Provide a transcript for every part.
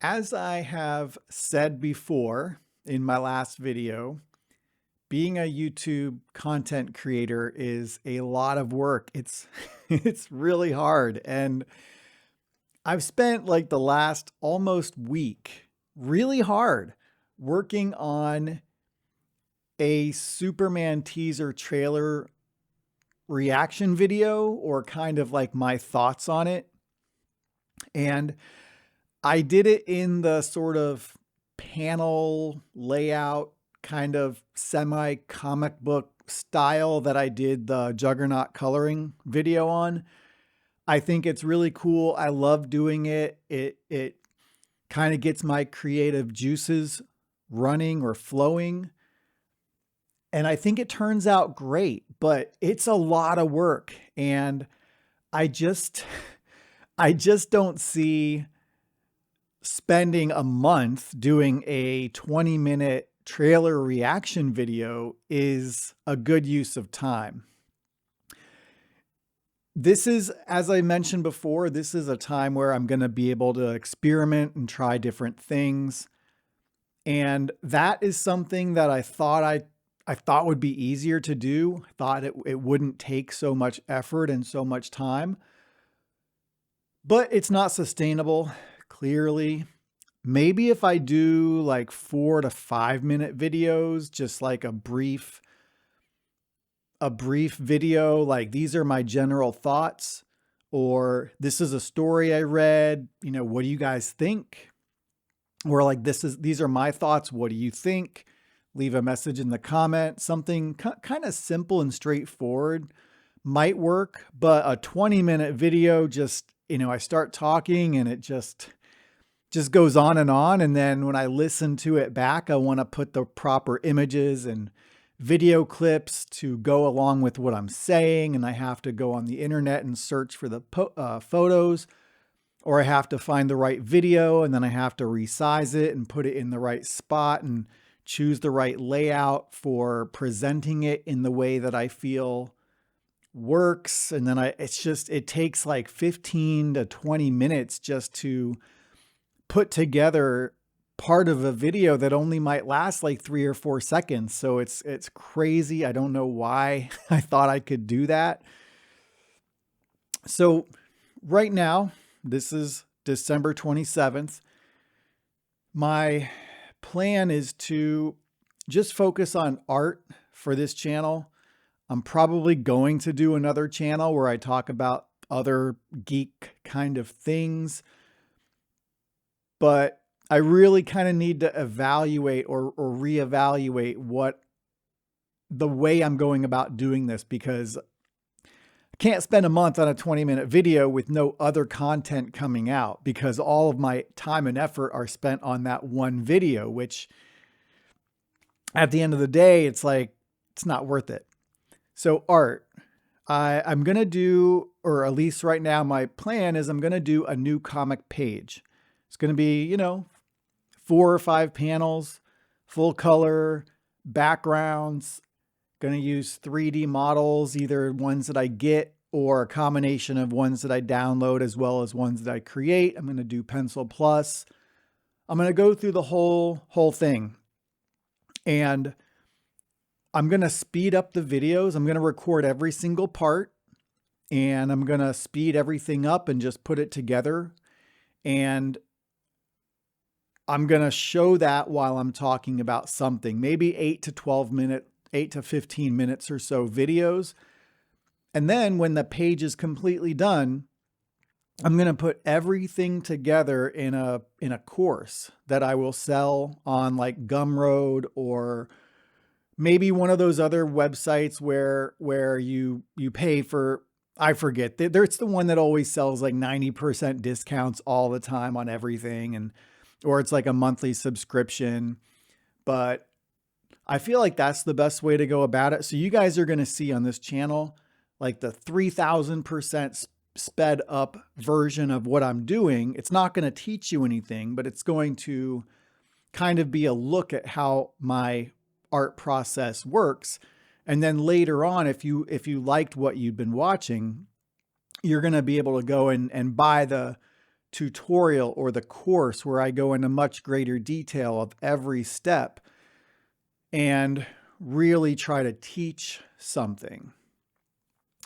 As I have said before in my last video, being a YouTube content creator is a lot of work. It's it's really hard, and I've spent like the last almost week really hard working on a Superman teaser trailer reaction video, or kind of like my thoughts on it. And I did it in the sort of panel layout, kind of semi comic book style that I did the Juggernaut coloring video on. I think it's really cool. I love doing it. It kind of gets my creative juices running or flowing. And I think it turns out great, but it's a lot of work. And I just I just don't see spending a month doing a 20-minute trailer reaction video is a good use of time. This is, as I mentioned before, this is a time where I'm going to be able to experiment and try different things. And that is something that I thought would be easier to do. I thought it wouldn't take so much effort and so much time. But it's not sustainable, clearly. Maybe if I do like 4 to 5 minute videos, just like a brief video, like these are my general thoughts, or this is a story I read, what do you guys think? Or like these are my thoughts, what do you think? Leave a message in the comment. Something kind of simple and straightforward might work, but a 20-minute video, just, I start talking and it just goes on. And then when I listen to it back, I want to put the proper images and video clips to go along with what I'm saying. And I have to go on the internet and search for the photos, or I have to find the right video, and then I have to resize it and put it in the right spot and choose the right layout for presenting it in the way that I feel works. And then it takes like 15 to 20 minutes just to put together part of a video that only might last like 3 or 4 seconds. So it's crazy. I don't know why I thought I could do that. So right now, this is December 27th. My plan is to just focus on art for this channel. I'm probably going to do another channel where I talk about other geek kind of things, but I really kind of need to evaluate or reevaluate what the way I'm going about doing this, because I can't spend a month on a 20-minute video with no other content coming out, because all of my time and effort are spent on that one video, which at the end of the day, it's like, it's not worth it. So art, I'm going to do, or at least right now, my plan is I'm going to do a new comic page. It's going to be, 4 or 5 panels, full color, backgrounds. Going to use 3D models, either ones that I get or a combination of ones that I download as well as ones that I create. I'm going to do Pencil Plus. I'm going to go through the whole thing. And I'm going to speed up the videos. I'm going to record every single part, and I'm going to speed everything up and just put it together. And I'm going to show that while I'm talking about something, maybe 8 to 15 minutes or so videos. And then when the page is completely done, I'm going to put everything together in a course that I will sell on like Gumroad, or maybe one of those other websites where you pay for, I forget. It's the one that always sells like 90% discounts all the time on everything, or it's like a monthly subscription. But I feel like that's the best way to go about it. So you guys are going to see on this channel like the 3000% sped up version of what I'm doing. It's not going to teach you anything, but it's going to kind of be a look at how my art process works. And then later on, if you liked what you'd been watching, you're going to be able to go and buy the tutorial or the course where I go into much greater detail of every step and really try to teach something.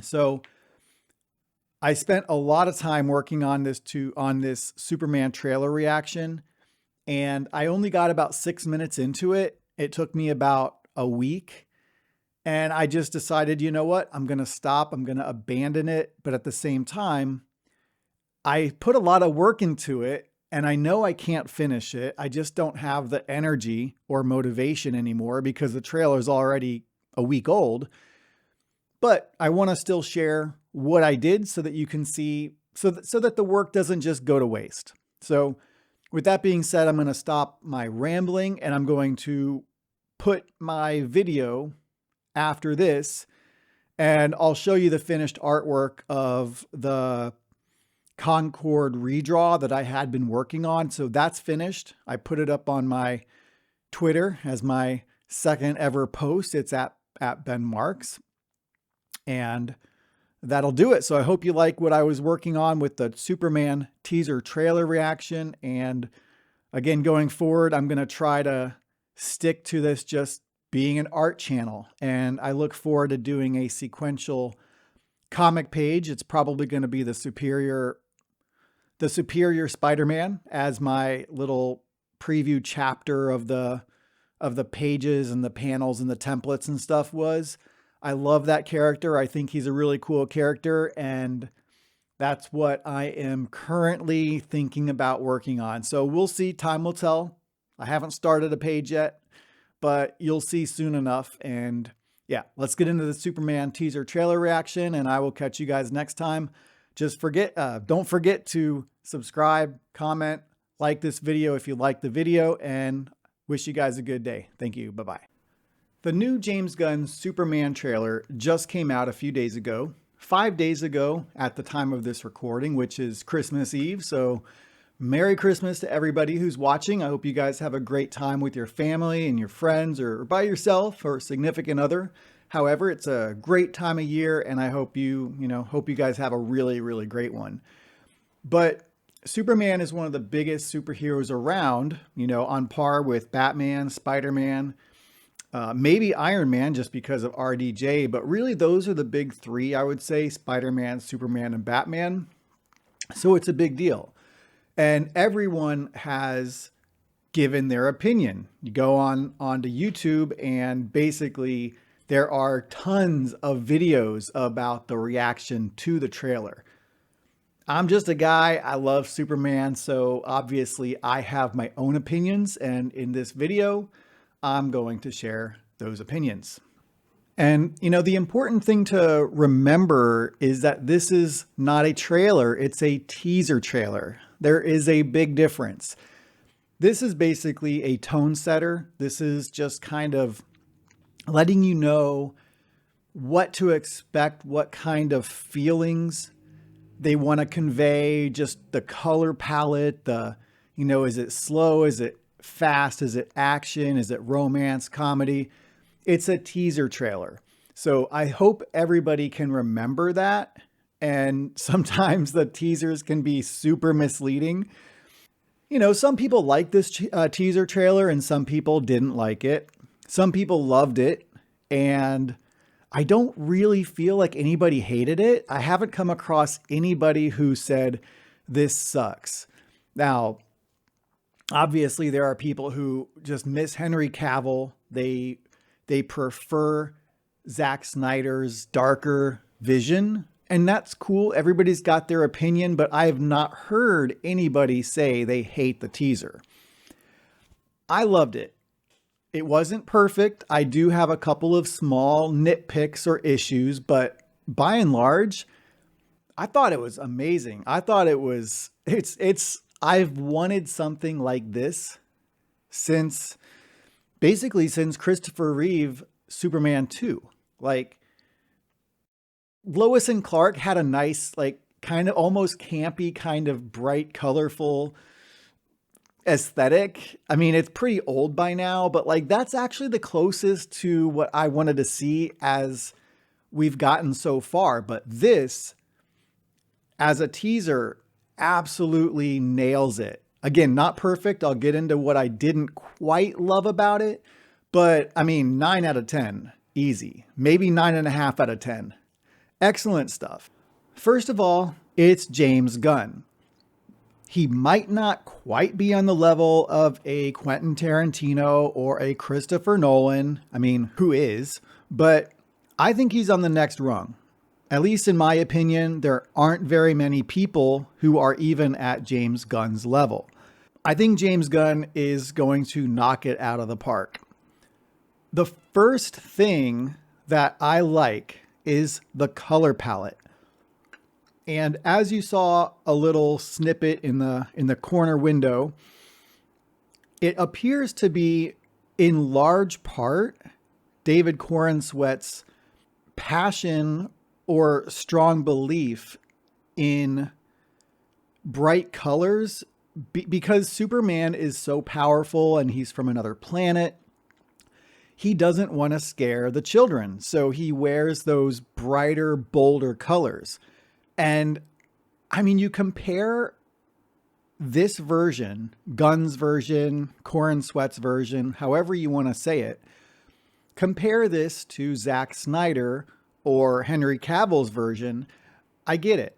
So I spent a lot of time working on this Superman trailer reaction, and I only got about 6 minutes into it. It took me about a week, and I just decided, you know what? I'm going to stop. I'm going to abandon it. But at the same time, I put a lot of work into it, and I know I can't finish it. I just don't have the energy or motivation anymore because the trailer is already a week old. But I want to still share what I did so that you can see, so that the work doesn't just go to waste. So with that being said, I'm going to stop my rambling and I'm going to put my video after this, and I'll show you the finished artwork of the Concord redraw that I had been working on. So that's finished. I put it up on my Twitter as my second ever post. It's at Ben Marks. And that'll do it. So I hope you like what I was working on with the Superman teaser trailer reaction. And again, going forward, I'm going to try to stick to this just being an art channel. And I look forward to doing a sequential comic page. It's probably going to be the Superior Spider-Man as my little preview chapter of the pages and the panels and the templates and stuff was. I love that character. I think he's a really cool character, and that's what I am currently thinking about working on. So we'll see. Time will tell. I haven't started a page yet, but you'll see soon enough. And yeah, let's get into the Superman teaser trailer reaction, and I will catch you guys next time. Just don't forget to subscribe, comment, like this video if you like the video, and wish you guys a good day. Thank you. Bye-bye. The new James Gunn Superman trailer just came out a few days ago, 5 days ago at the time of this recording, which is Christmas Eve. So Merry Christmas to everybody who's watching. I hope you guys have a great time with your family and your friends, or by yourself or significant other. However, it's a great time of year, and I hope you guys have a really, really great one. But Superman is one of the biggest superheroes around, on par with Batman, Spider-Man, maybe Iron Man just because of RDJ, but really those are the big three, I would say: Spider-Man, Superman, and Batman. So it's a big deal. And everyone has given their opinion. You go onto YouTube, and basically there are tons of videos about the reaction to the trailer. I'm just a guy. I love Superman, so obviously I have my own opinions, and in this video, I'm going to share those opinions. And, the important thing to remember is that this is not a trailer. It's a teaser trailer. There is a big difference. This is basically a tone setter. This is just kind of letting you know what to expect, what kind of feelings they want to convey, just the color palette, is it slow? Is it fast? Is it action? Is it romance, comedy? It's a teaser trailer. So I hope everybody can remember that. And sometimes the teasers can be super misleading. Some people like this teaser trailer and some people didn't like it. Some people loved it. And I don't really feel like anybody hated it. I haven't come across anybody who said this sucks. Now, obviously, there are people who just miss Henry Cavill. They prefer Zack Snyder's darker vision, and that's cool. Everybody's got their opinion, but I have not heard anybody say they hate the teaser. I loved it. It wasn't perfect. I do have a couple of small nitpicks or issues, but by and large, I thought it was amazing. I thought I've wanted something like this since Christopher Reeve Superman 2. Like, Lois and Clark had a nice, kind of almost campy, kind of bright, colorful aesthetic. I mean, it's pretty old by now, but that's actually the closest to what I wanted to see as we've gotten so far. But this, as a teaser, absolutely nails it. Again, not perfect. I'll get into what I didn't quite love about it, but I mean, 9 out of 10, easy. Maybe 9.5 out of 10. Excellent stuff. First of all, it's James Gunn. He might not quite be on the level of a Quentin Tarantino or a Christopher Nolan. I mean, who is? But I think he's on the next rung. At least in my opinion, there aren't very many people who are even at James Gunn's level. I think James Gunn is going to knock it out of the park. The first thing that I like is the color palette. And as you saw a little snippet in the corner window, it appears to be in large part David Corenswet's passion or strong belief in bright colors because Superman is so powerful and he's from another planet. He doesn't want to scare the children, so he wears those brighter, bolder colors. And I mean, you compare this version, Gunn's version, Corenswet's version, however you want to say it, compare this to Zack Snyder or Henry Cavill's version, I get it.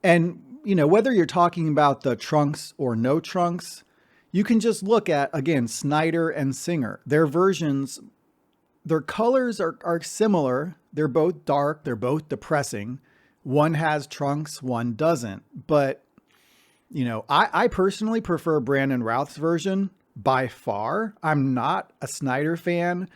And, you know, whether you're talking about the trunks or no trunks, you can just look at, again, Snyder and Singer. Their versions, their colors are similar. They're both dark. They're both depressing. One has trunks, one doesn't. But, you know, I personally prefer Brandon Routh's version by far. I'm not a Snyder fan.